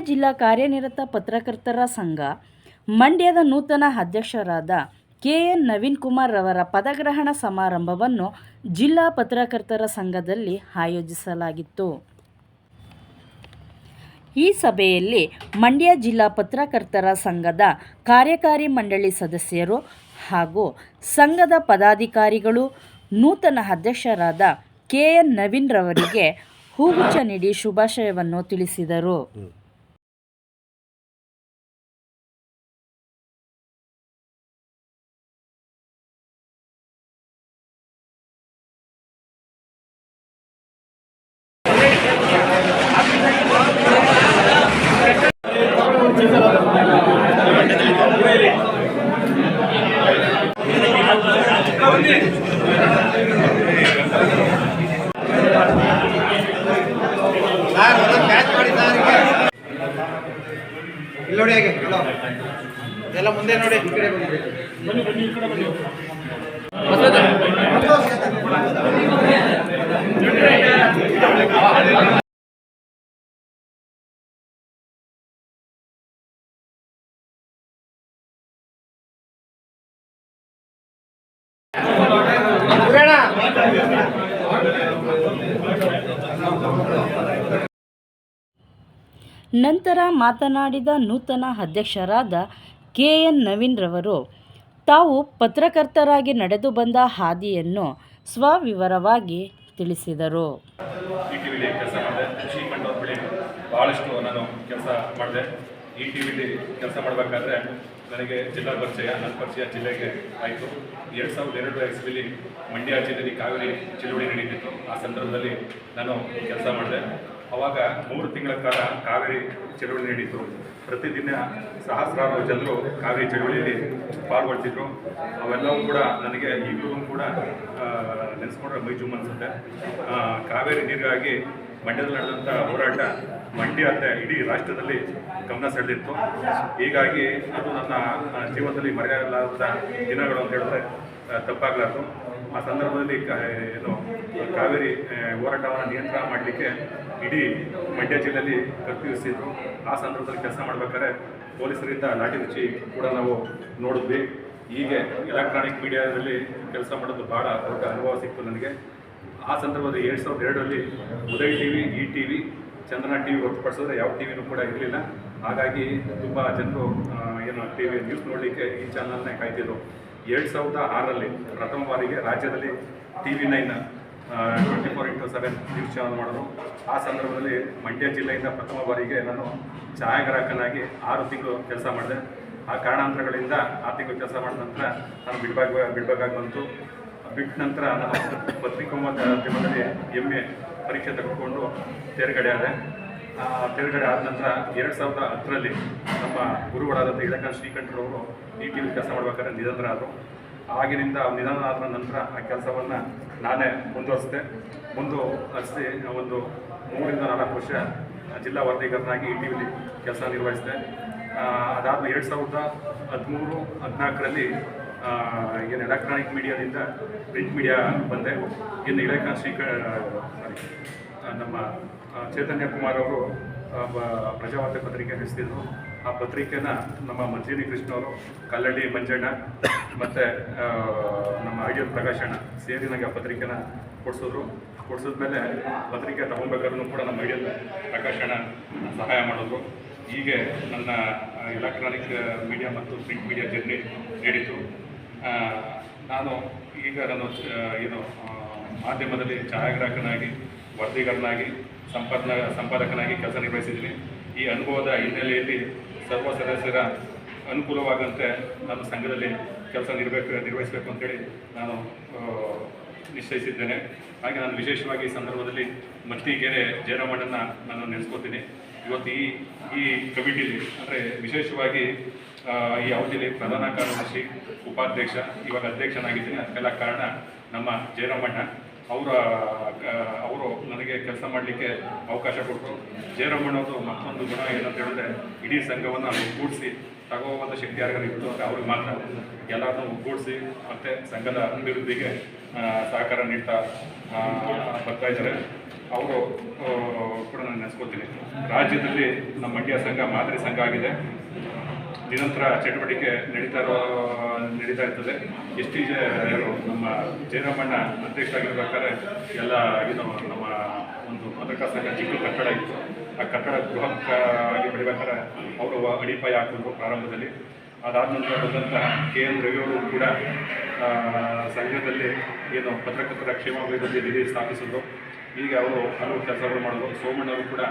ಜಿಲ್ಲಾ ಕಾರ್ಯನಿರತ ಪತ್ರಕರ್ತರ ಸಂಘ ಮಂಡ್ಯದ ನೂತನ ಅಧ್ಯಕ್ಷರಾದ KN ನವೀನ್ ಕುಮಾರ್ ಅವರ ಪದಗ್ರಹಣ ಸಮಾರಂಭವನ್ನು ಜಿಲ್ಲಾ ಪತ್ರಕರ್ತರ ಸಂಘದಲ್ಲಿ ಆಯೋಜಿಸಲಾಗಿತ್ತು. ಈ ಸಭೆಯಲ್ಲಿ ಮಂಡ್ಯ ಜಿಲ್ಲಾ ಪತ್ರಕರ್ತರ ಸಂಘದ ಕಾರ್ಯಕಾರಿ ಮಂಡಳಿ ಸದಸ್ಯರು ಹಾಗೂ ಸಂಘದ ಪದಾಧಿಕಾರಿಗಳು ನೂತನ ಅಧ್ಯಕ್ಷರಾದ KN ನವೀನ್ ರವರಿಗೆ ಹೂಗುಚ್ಛ ನೀಡಿ ಶುಭಾಶಯವನ್ನು ತಿಳಿಸಿದರು. ನೋಡಿ ಹಾಗೆ ಎಲ್ಲ ಮುಂದೆ ನೋಡಿ. ನಂತರ ಮಾತನಾಡಿದ ನೂತನ ಅಧ್ಯಕ್ಷರಾದ KN ನವೀನ್ ರವರು ತಾವು ಪತ್ರಕರ್ತರಾಗಿ ನಡೆದು ಬಂದ ಹಾದಿಯನ್ನು ಸ್ವವಿವರವಾಗಿ ತಿಳಿಸಿದರು. ETVಲಿ ಕೆಲಸ ಮಾಡಿದೆ. ಕೃಷಿ ಕಂಡೋರ್ ಬಳಿ ಭಾಳಷ್ಟು ನಾನು ಕೆಲಸ ಮಾಡಿದೆ. ETVಲಿ ಕೆಲಸ ಮಾಡಬೇಕಾದ್ರೆ ನನಗೆ ಜಿಲ್ಲಾ ಪರಿಚಯ, ನನ್ನ ಪರಿಚಯ ಜಿಲ್ಲೆಗೆ ಆಯಿತು. 2002 ಇಸ್ವಿಲಿ ಮಂಡ್ಯ ಜಿಲ್ಲೆಯಲ್ಲಿ ಕಾವೇರಿ ಚಳುವಳಿ ನಡೀತಿತ್ತು. ಆ ಸಂದರ್ಭದಲ್ಲಿ ನಾನು ಕೆಲಸ ಮಾಡಿದೆ. ಆವಾಗ 3 ತಿಂಗಳ ಕಾಲ ಕಾವೇರಿ ಚಳುವಳಿ ನಡೀತು. ಪ್ರತಿದಿನ ಸಹಸ್ರಾರು ಜನರು ಕಾವೇರಿ ಚಳುವಳಿಯಲ್ಲಿ ಪಾಲ್ಗೊಳ್ತಿದ್ರು. ಅವೆಲ್ಲವೂ ಕೂಡ ನನಗೆ ಈಗಲೂ ಕೂಡ ನೆನೆಸ್ಕೊಂಡ್ರೆ ಮೈ ಜುಮ್ ಅನಿಸುತ್ತೆ. ಕಾವೇರಿ ನೀರಿಗಾಗಿ ಮಂಡ್ಯದಲ್ಲಿ ನಡೆದಂಥ ಹೋರಾಟ ಮಂಡ್ಯ ಅಂತ ಇಡೀ ರಾಷ್ಟ್ರದಲ್ಲಿ ಗಮನ ಸೆಳೆದಿತ್ತು. ಹೀಗಾಗಿ ಅದು ನನ್ನ ಜೀವನದಲ್ಲಿ ಮರೆಯಲಾರದ ದಿನಗಳು ಅಂತ ಹೇಳಿದ್ರೆ ತಪ್ಪಾಗಲಾರ್ದು. ಆ ಸಂದರ್ಭದಲ್ಲಿ ಕಾವೇರಿ ಹೋರಾಟವನ್ನು ನಿಯಂತ್ರಣ ಮಾಡಲಿಕ್ಕೆ ಇಡೀ ಮಂಡ್ಯ ಜಿಲ್ಲೆಯಲ್ಲಿ ಕರ್ಫ್ಯೂ ವಿಧಿಸಿದ್ರು. ಆ ಸಂದರ್ಭದಲ್ಲಿ ಕೆಲಸ ಮಾಡಬೇಕಾದ್ರೆ ಪೊಲೀಸರಿಂದ ಲಾಠಿ ರುಚಿ ಕೂಡ ನಾವು ನೋಡಿದ್ವಿ. ಹೀಗೆ ಎಲೆಕ್ಟ್ರಾನಿಕ್ ಮೀಡಿಯಾದಲ್ಲಿ ಕೆಲಸ ಮಾಡೋದು ಭಾಳ ದೊಡ್ಡ ಅನುಭವ ಸಿಕ್ತು ನನಗೆ. ಆ ಸಂದರ್ಭದಲ್ಲಿ 2002ರಲ್ಲಿ ಉದಯ್ TV, ETV, ಚಂದನ TV ಹೊರತುಪಡಿಸಿದ್ರೆ ಯಾವ ಟಿವಿನೂ ಕೂಡ ಇರಲಿಲ್ಲ. ಹಾಗಾಗಿ ತುಂಬ ಜನರು TV ನ್ಯೂಸ್ ನೋಡಲಿಕ್ಕೆ ಈ ಚಾನಲ್ನೇ ಕಾಯ್ತಿದ್ರು. 2006ರಲ್ಲಿ ಪ್ರಥಮ ಬಾರಿಗೆ ರಾಜ್ಯದಲ್ಲಿ TV9 24x7 ನ್ಯೂಸ್ ಚಾನಲ್ ಮಾಡೋದು. ಆ ಸಂದರ್ಭದಲ್ಲಿ ಮಂಡ್ಯ ಜಿಲ್ಲೆಯಿಂದ ಪ್ರಥಮ ಬಾರಿಗೆ ನಾನು ಛಾಯಾಗ್ರಾಹಕನಾಗಿ 6 ತಿಂಗಳು ಕೆಲಸ ಮಾಡಿದೆ. ಆ ಕಾರಣಾಂತರಗಳಿಂದ 6 ತಿಂಗಳು ಕೆಲಸ ಮಾಡಿದ ನಂತರ ನಾನು ಬಿಡಬೇಕಾಗಿ ಬಂತು. ಬಿಟ್ಟ ನಂತರ ನಾನು ಪತ್ರಿಕೋದ್ಯಮದಲ್ಲಿ MA ಪರೀಕ್ಷೆ ತೆಗೆದುಕೊಂಡು ತೇರ್ಗಡೆ ಆದೆ. ತೇರ್ಗಡೆ ಆದ ನಂತರ 2010ರಲ್ಲಿ ನಮ್ಮ ಗುರುಗಳಾದಂಥ ಇಳಕಲ್ ಶ್ರೀಕಂಠರವರು ETV ಕೆಲಸ ಮಾಡಬೇಕಾದ್ರೆ ನಿಧನರಾದರು. ಆಗಿನಿಂದ ನಿಧನ ಆದ ನಂತರ ಆ ಕೆಲಸವನ್ನು ನಾನೇ ಮುಂದುವರಿಸಿದೆ. ಒಂದು 3ರಿಂದ 4 ವರ್ಷ ಜಿಲ್ಲಾ ವರದಿಗಾರನಾಗಿ ETVಲಿ ಕೆಲಸ ನಿರ್ವಹಿಸಿದೆ. ಅದಾದ 2013-14ರಲ್ಲಿ ಎಲೆಕ್ಟ್ರಾನಿಕ್ ಮೀಡಿಯಾದಿಂದ ಪ್ರಿಂಟ್ ಮೀಡಿಯಾ ಬಂದೆ. ನಮ್ಮ ಚೈತನ್ಯ ಕುಮಾರ್ ಅವರು ಪ್ರಜಾವಾರ್ತೆ ಪತ್ರಿಕೆ ನಡೆಸ್ತಿದ್ರು. ಆ ಪತ್ರಿಕೆನ ನಮ್ಮ ಮಂಜಿನಿ ಕೃಷ್ಣ ಅವರು, ಕಲ್ಲಳ್ಳಿ ಮಂಜಣ್ಣ ಮತ್ತು ನಮ್ಮ ಐಡಿಯಲ್ ಪ್ರಕಾಶಣ್ಣ ಸೇರಿ ನನಗೆ ಆ ಪತ್ರಿಕೆನ ಕೊಡಿಸಿದ್ಮೇಲೆ ಪತ್ರಿಕೆ ತಗೊಬೇಕಾದ್ರೂ ಕೂಡ ನಮ್ಮ ಐಡಿಯಲ್ ಪ್ರಕಾಶಣ್ಣ ಸಹಾಯ ಮಾಡಿದ್ರು. ಹೀಗೆ ನನ್ನ ಎಲೆಕ್ಟ್ರಾನಿಕ್ ಮೀಡಿಯಾ ಮತ್ತು ಪ್ರಿಂಟ್ ಮೀಡಿಯಾ ಜರ್ನಿ ನಡೀತು. ನಾನು ಮಾಧ್ಯಮದಲ್ಲಿ ಛಾಯಾಗ್ರಾಹಕನಾಗಿ, ವರದಿಗಾರನಾಗಿ, ಸಂಪಾದಕನಾಗಿ ಕೆಲಸ ನಿರ್ವಹಿಸಿದ್ದೀನಿ. ಈ ಅನುಭವದ ಹಿನ್ನೆಲೆಯಲ್ಲಿ ಸರ್ವ ಸದಸ್ಯರ ಅನುಕೂಲವಾದಂತೆ ನಾನು ಸಂಘದಲ್ಲಿ ಕೆಲಸ ನಿರ್ವಹಿಸಬೇಕು ಅಂತೇಳಿ ನಾನು ನಿಶ್ಚಯಿಸಿದ್ದೇನೆ. ಹಾಗೆ ನಾನು ವಿಶೇಷವಾಗಿ ಈ ಸಂದರ್ಭದಲ್ಲಿ ಮತ್ತಿಗೆರೆ ಜಯರಾಮಣ್ಣನ ನಾನು ನೆನೆಸ್ಕೋತೀನಿ. ಇವತ್ತು ಈ ಕಮಿಟಿಲಿ ಅಂದರೆ ವಿಶೇಷವಾಗಿ ಈ ಅವಧಿಯಲ್ಲಿ ಪ್ರಧಾನ ಕಾರ್ಯದರ್ಶಿ, ಉಪಾಧ್ಯಕ್ಷ, ಇವಾಗ ಅಧ್ಯಕ್ಷನಾಗಿದ್ದೀನಿ. ಅದಕ್ಕೆಲ್ಲ ಕಾರಣ ನಮ್ಮ ಜಯರಾಮಣ್ಣ. ಅವರು ನನಗೆ ಕೆಲಸ ಮಾಡಲಿಕ್ಕೆ ಅವಕಾಶ ಕೊಟ್ಟರು. ಜಯರಾಮಣ್ಣವರು ಮತ್ತೊಂದು ಗುಣ ಏನಂತ ಹೇಳಿದ್ರೆ, ಇಡೀ ಸಂಘವನ್ನು ಒಗ್ಗೂಡಿಸಿ ತಗೋವಂಥ ಶಕ್ತಿ ಯಾರಿಗಾರು ಇತ್ತು ಅಂದರೆ ಅವ್ರಿಗೆ ಮಾತ್ರ. ಎಲ್ಲರನ್ನೂ ಒಗ್ಗೂಡಿಸಿ ಮತ್ತು ಸಂಘದ ಅಭಿವೃದ್ಧಿಗೆ ಸಹಕಾರ ನೀಡ್ತಾ ಬರ್ತಾ ಇದ್ದಾರೆ. ಅವರು ಕೂಡ ನಾನು ನೆನೆಸ್ಕೊತೀನಿ. ರಾಜ್ಯದಲ್ಲಿ ನಮ್ಮ ಮಂಡ್ಯ ಸಂಘ ಮಾದರಿ ಸಂಘ ಆಗಿದೆ. ನಿರಂತರ ಚಟುವಟಿಕೆ ನಡೀತಾ ಇರ್ತದೆ. ನಮ್ಮ ಜಯರಾಮಣ್ಣ ಅಧ್ಯಕ್ಷರಾಗಿರ್ಬೇಕಾದ್ರೆ ಎಲ್ಲ ಏನು ನಮ್ಮ ಒಂದು ಪತ್ರಿಕಾ ಸಂಘ ಚಿಕ್ಕ ಕಟ್ಟಡ ಇತ್ತು. ಆ ಕಟ್ಟಡ ಗೃಹಕ್ಕಾಗಿ ಬೆಳಿಬೇಕಾದ್ರೆ ಅವರು ಅಡಿಪಾಯ ಹಾಕಿದ್ರು ಪ್ರಾರಂಭದಲ್ಲಿ. ಅದಾದ ನಂತರ ಬಂದಂಥ KN ರವಿಯವರು ಕೂಡ ಸಂಘದಲ್ಲಿ ಏನು ಪತ್ರಕರ್ತರ ಕ್ಷೇಮಾಭಿವೃದ್ಧಿ ನಿಧಿ ಸ್ಥಾಪಿಸಿದ್ರು. ಈಗ ಅವರು ಹಲವು ಕೆಲಸಗಳು ಮಾಡಿದ್ರು. ಸೋಮಣ್ಣವರು ಕೂಡ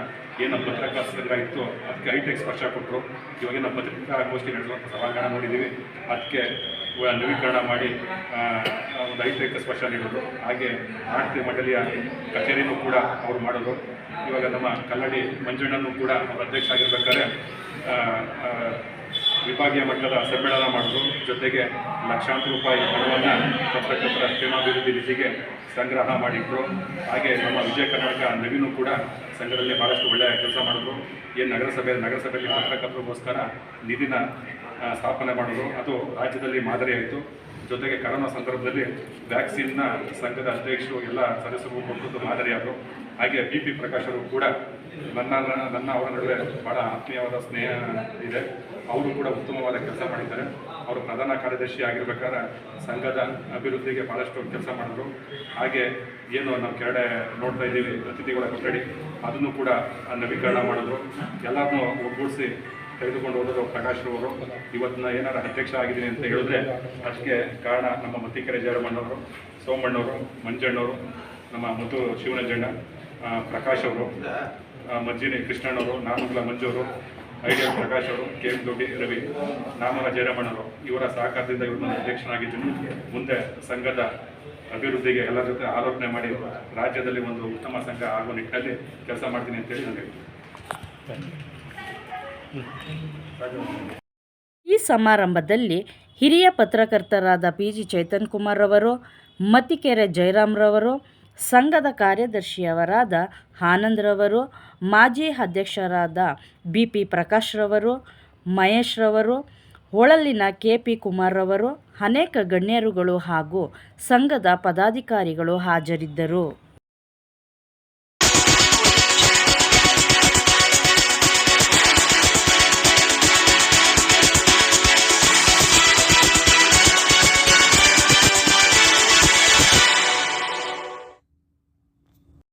ಏನು ಪತ್ರಕರ್ತರ ಸಂಘ ಇತ್ತು ಅದಕ್ಕೆ ಹೈಟೆಕ್ ಸ್ಪರ್ಶ ಕೊಟ್ಟರು. ಇವಾಗ ನಾವು ಪತ್ರಿಕಾಗೋಷ್ಠಿ ನಡೆಸುವಂಥ ಸಭಾಂಗಣ ನೋಡಿದ್ದೀವಿ. ಅದಕ್ಕೆ ನವೀಕರಣ ಮಾಡಿ ಒಂದು ಹೈಟೆಕ್ ಸ್ಪರ್ಶ ನೀಡೋದು. ಹಾಗೆ ಆಡಳಿತ ಮಂಡಳಿಯ ಕಚೇರಿನೂ ಕೂಡ ಅವರು ಮಾಡೋದು. ಇವಾಗ ನಮ್ಮ ಕಲ್ಲಡಿ ಮಂಜಣ್ಣನೂ ಕೂಡ ಅವರು ಅಧ್ಯಕ್ಷ ಆಗಿರ್ಬೇಕಾದ್ರೆ ವಿಭಾಗೀಯ ಮಟ್ಟದ ಸಮ್ಮೇಳನ ಮಾಡಿದ್ರು. ಜೊತೆಗೆ ಲಕ್ಷಾಂತರ ರೂಪಾಯಿ ಹಣವನ್ನು ಪತ್ರಕರ್ತರ ಕ್ಷೇಮಾಭಿವೃದ್ಧಿ ನಿಧಿಗೆ ಸಂಗ್ರಹ ಮಾಡಿದ್ರು. ಹಾಗೆ ನಮ್ಮ ವಿಜಯ ಕರ್ನಾಟಕ ನವೀನು ಕೂಡ ಸಂಘದಲ್ಲಿ ಭಾಳಷ್ಟು ಒಳ್ಳೆಯ ಕೆಲಸ ಮಾಡಿದ್ರು. ಏನು ನಗರಸಭೆಯಲ್ಲಿ ಪತ್ರಕರ್ತರಿಗೋಸ್ಕರ ನಿಧಿನ ಸ್ಥಾಪನೆ ಮಾಡಿದ್ರು. ಅದು ರಾಜ್ಯದಲ್ಲಿ ಮಾದರಿ ಆಯಿತು. ಜೊತೆಗೆ ಕರೋನಾ ಸಂದರ್ಭದಲ್ಲಿ ವ್ಯಾಕ್ಸಿನ್ನ ಸಂಘದ ಅಧ್ಯಕ್ಷರು ಎಲ್ಲ ಸದಸ್ಯರು ಕೊಟ್ಟದ್ದು ಮಾದರಿಯಾದರು. ಹಾಗೆ BP ಪ್ರಕಾಶ್ ಅವರು ಕೂಡ ನನ್ನ ಅವರ ನಡುವೆ ಭಾಳ ಆತ್ಮೀಯವಾದ ಸ್ನೇಹ ಇದೆ. ಅವರು ಕೂಡ ಉತ್ತಮವಾದ ಕೆಲಸ ಮಾಡಿದ್ದಾರೆ. ಅವರು ಪ್ರಧಾನ ಕಾರ್ಯದರ್ಶಿ ಆಗಿರ್ಬೇಕಾದ್ರೆ ಸಂಘದ ಅಭಿವೃದ್ಧಿಗೆ ಭಾಳಷ್ಟು ಕೆಲಸ ಮಾಡಿದ್ರು. ಹಾಗೆ ಏನು ನಾವು ಕೆಳಗಡೆ ನೋಡ್ತಾ ಇದ್ದೀವಿ ಅತಿಥಿಗಳ ಕೊಠಡಿ, ಅದನ್ನು ಕೂಡ ನವೀಕರಣ ಮಾಡಿದ್ರು. ಎಲ್ಲರನ್ನೂ ಒಗ್ಗೂಡಿಸಿ ತೆಗೆದುಕೊಂಡು ಹೋದರು ಪ್ರಕಾಶ್ರವರು. ಇವತ್ತಿನ ಏನಾರು ಅಧ್ಯಕ್ಷ ಆಗಿದ್ದೀನಿ ಅಂತ ಹೇಳಿದ್ರೆ ಅದಕ್ಕೆ ಕಾರಣ ನಮ್ಮ ಮತ್ತಿಕೆರೆ ಜಯರಾಮಣ್ಣವರು, ಸೋಮಣ್ಣವರು, ಮಂಜಣ್ಣವರು, ನಮ್ಮ ಮುತ್ತು ಶಿವನಂಜಣ್ಣ, ಪ್ರಕಾಶ್ ಅವರು, ಮಜ್ಜಿನಿ ಕೃಷ್ಣಣ್ಣವರು, ನಾಮಗಲ ಮಂಜೂರು, ಐಡಿಯಲ್ ಪ್ರಕಾಶ್ ಅವರು, KM ದೊಡ್ಡಿ ರವಿ, ನಾಮಲ ಜಯರಾಮಣ್ಣವರು ಇವರ ಸಹಕಾರದಿಂದ ಇವ್ರನ್ನ ಅಧ್ಯಕ್ಷನಾಗಿದ್ದೀನಿ. ಮುಂದೆ ಸಂಘದ ಅಭಿವೃದ್ಧಿಗೆ ಎಲ್ಲರ ಜೊತೆ ಆಲೋಚನೆ ಮಾಡಿ ರಾಜ್ಯದಲ್ಲಿ ಒಂದು ಉತ್ತಮ ಸಂಘ ಆಗುವ ನಿಟ್ಟಿನಲ್ಲಿ ಕೆಲಸ ಮಾಡ್ತೀನಿ ಅಂತೇಳಿ ನನಗೆ. ಈ ಸಮಾರಂಭದಲ್ಲಿ ಹಿರಿಯ ಪತ್ರಕರ್ತರಾದ PG ಚೇತನ್ ಕುಮಾರ್ ರವರು, ಮತ್ತಿಕೆರೆ ಜಯರಾಮ್ರವರು, ಸಂಘದ ಕಾರ್ಯದರ್ಶಿಯವರಾದ ಆನಂದ್ ರವರು, ಮಾಜಿ ಅಧ್ಯಕ್ಷರಾದ BP ಪ್ರಕಾಶ್ ರವರು, ಮಹೇಶ್ ರವರು, ಹೊಳಲಿನ KP ಕುಮಾರ್ ರವರು, ಅನೇಕ ಗಣ್ಯರುಗಳು ಹಾಗೂ ಸಂಘದ ಪದಾಧಿಕಾರಿಗಳು ಹಾಜರಿದ್ದರು.